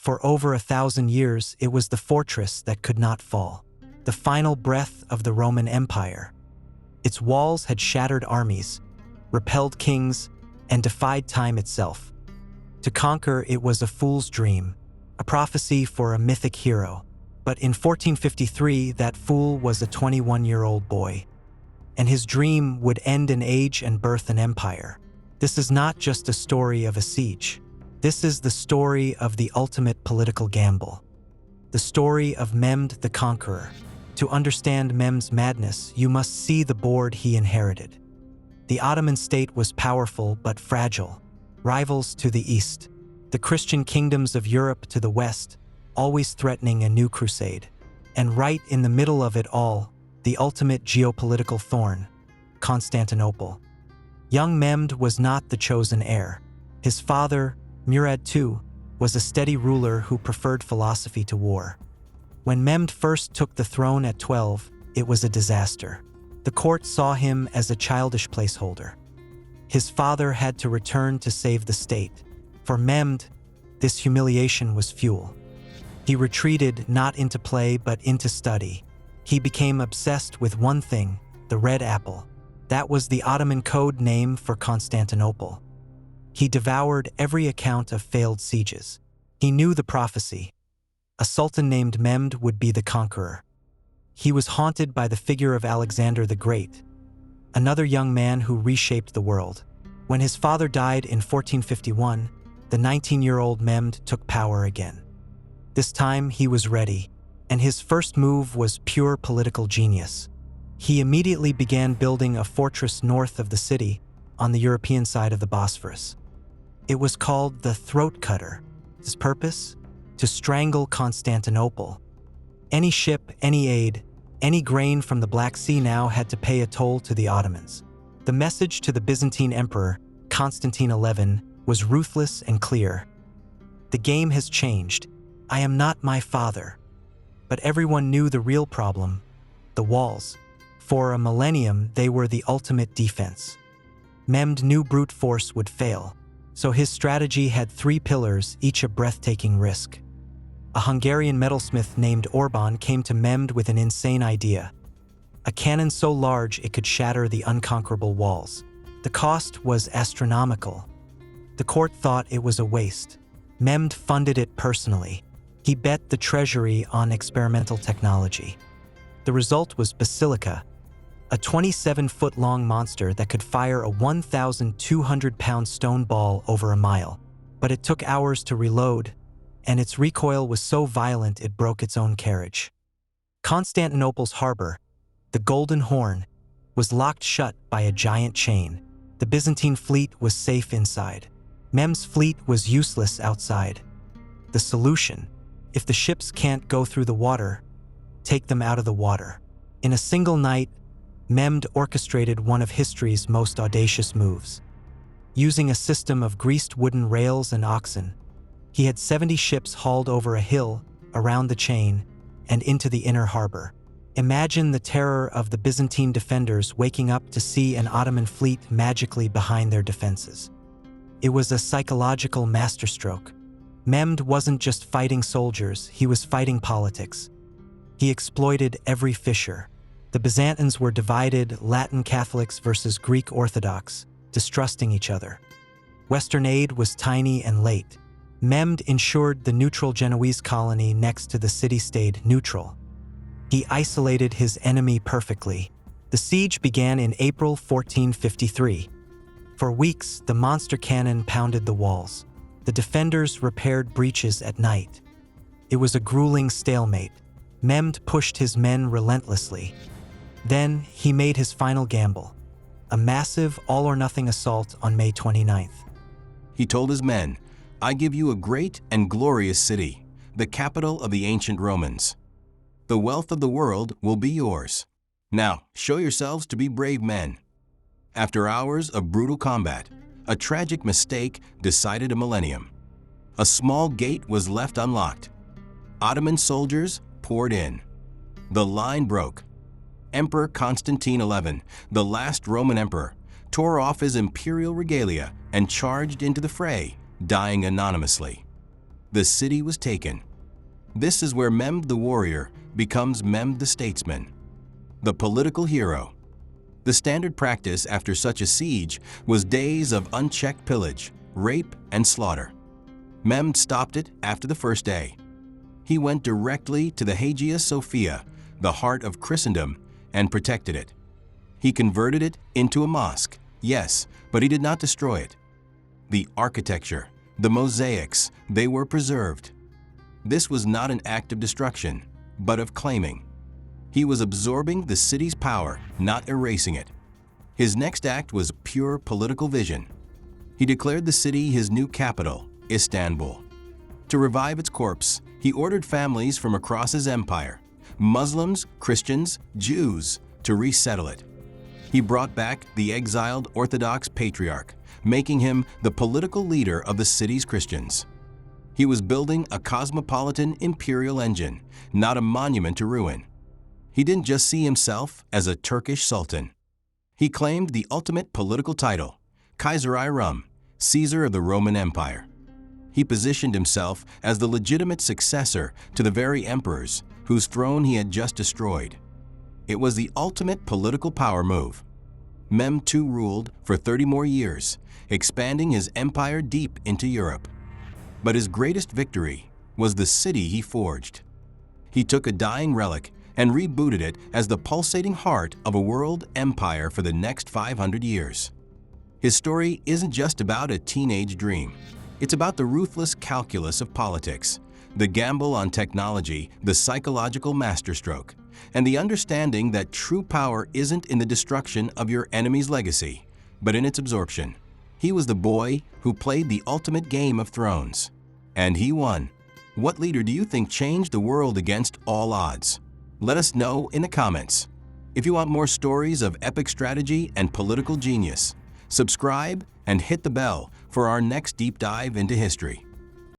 For over 1,000 years, it was the fortress that could not fall, the final breath of the Roman Empire. Its walls had shattered armies, repelled kings, and defied time itself. To conquer, it was a fool's dream, a prophecy for a mythic hero. But in 1453, that fool was a 21-year-old boy, and his dream would end an age and birth an empire. This is not just a story of a siege. This is the story of the ultimate political gamble. The story of Mehmed the Conqueror. To understand Mehmed's madness, you must see the board he inherited. The Ottoman state was powerful but fragile, rivals to the east, the Christian kingdoms of Europe to the west, always threatening a new crusade. And right in the middle of it all, the ultimate geopolitical thorn, Constantinople. Young Mehmed was not the chosen heir. His father, Mehmed II, was a steady ruler who preferred philosophy to war. When Mehmed first took the throne at 12, it was a disaster. The court saw him as a childish placeholder. His father had to return to save the state. For Mehmed, this humiliation was fuel. He retreated not into play but into study. He became obsessed with one thing, the red apple. That was the Ottoman code name for Constantinople. He devoured every account of failed sieges. He knew the prophecy. A sultan named Mehmed would be the conqueror. He was haunted by the figure of Alexander the Great, another young man who reshaped the world. When his father died in 1451, the 19-year-old Mehmed took power again. This time he was ready, and his first move was pure political genius. He immediately began building a fortress north of the city, on the European side of the Bosphorus. It was called the Throat Cutter. Its purpose? To strangle Constantinople. Any ship, any aid, any grain from the Black Sea now had to pay a toll to the Ottomans. The message to the Byzantine Emperor, Constantine XI, was ruthless and clear. The game has changed. I am not my father. But everyone knew the real problem, the walls. For a millennium, they were the ultimate defense. Mehmed knew brute force would fail, so his strategy had three pillars, each a breathtaking risk. A Hungarian metalsmith named Orban came to Mehmed with an insane idea. A cannon so large it could shatter the unconquerable walls. The cost was astronomical. The court thought it was a waste. Mehmed funded it personally. He bet the treasury on experimental technology. The result was Basilica, a 27-foot-long monster that could fire a 1,200-pound stone ball over a mile. But it took hours to reload, and its recoil was so violent it broke its own carriage. Constantinople's harbor, the Golden Horn, was locked shut by a giant chain. The Byzantine fleet was safe inside. Mehmed's fleet was useless outside. The solution: if the ships can't go through the water, take them out of the water. In a single night, Mehmed orchestrated one of history's most audacious moves. Using a system of greased wooden rails and oxen, he had 70 ships hauled over a hill, around the chain, and into the inner harbor. Imagine the terror of the Byzantine defenders waking up to see an Ottoman fleet magically behind their defenses. It was a psychological masterstroke. Mehmed wasn't just fighting soldiers, he was fighting politics. He exploited every fissure. The Byzantines were divided, Latin Catholics versus Greek Orthodox, distrusting each other. Western aid was tiny and late. Mehmed ensured the neutral Genoese colony next to the city stayed neutral. He isolated his enemy perfectly. The siege began in April 1453. For weeks, the monster cannon pounded the walls. The defenders repaired breaches at night. It was a grueling stalemate. Mehmed pushed his men relentlessly. Then he made his final gamble, a massive all-or-nothing assault on May 29th. He told his men, "I give you a great and glorious city, the capital of the ancient Romans. The wealth of the world will be yours. Now, show yourselves to be brave men." After hours of brutal combat, a tragic mistake decided a millennium. A small gate was left unlocked. Ottoman soldiers poured in. The line broke. Emperor Constantine XI, the last Roman emperor, tore off his imperial regalia and charged into the fray, dying anonymously. the city was taken. This is where Mehmed the warrior becomes Mehmed the statesman, the political hero. The standard practice after such a siege was days of unchecked pillage, rape, and slaughter. Mehmed stopped it after the first day. He went directly to the Hagia Sophia, the heart of Christendom, and protected it. He converted it into a mosque, yes, but he did not destroy it. The architecture, the mosaics, they were preserved. This was not an act of destruction, but of claiming. He was absorbing the city's power, not erasing it. His next act was pure political vision. He declared the city his new capital, Istanbul. To revive its corpse, he ordered families from across his empire, Muslims, Christians, Jews, to resettle it. He brought back the exiled Orthodox patriarch, making him the political leader of the city's Christians. He was building a cosmopolitan imperial engine, not a monument to ruin. He didn't just see himself as a Turkish sultan. He claimed the ultimate political title, Kayser-i, Caesar of the Roman Empire. He positioned himself as the legitimate successor to the very emperors whose throne he had just destroyed. It was the ultimate political power move. Mehmed II ruled for 30 more years, expanding his empire deep into Europe. But his greatest victory was the city he forged. He took a dying relic and rebooted it as the pulsating heart of a world empire for the next 500 years. His story isn't just about a teenage dream. It's about the ruthless calculus of politics, the gamble on technology, the psychological masterstroke, and the understanding that true power isn't in the destruction of your enemy's legacy, but in its absorption. He was the boy who played the ultimate game of thrones. And he won. What leader do you think changed the world against all odds? Let us know in the comments. If you want more stories of epic strategy and political genius, subscribe and hit the bell for our next deep dive into history.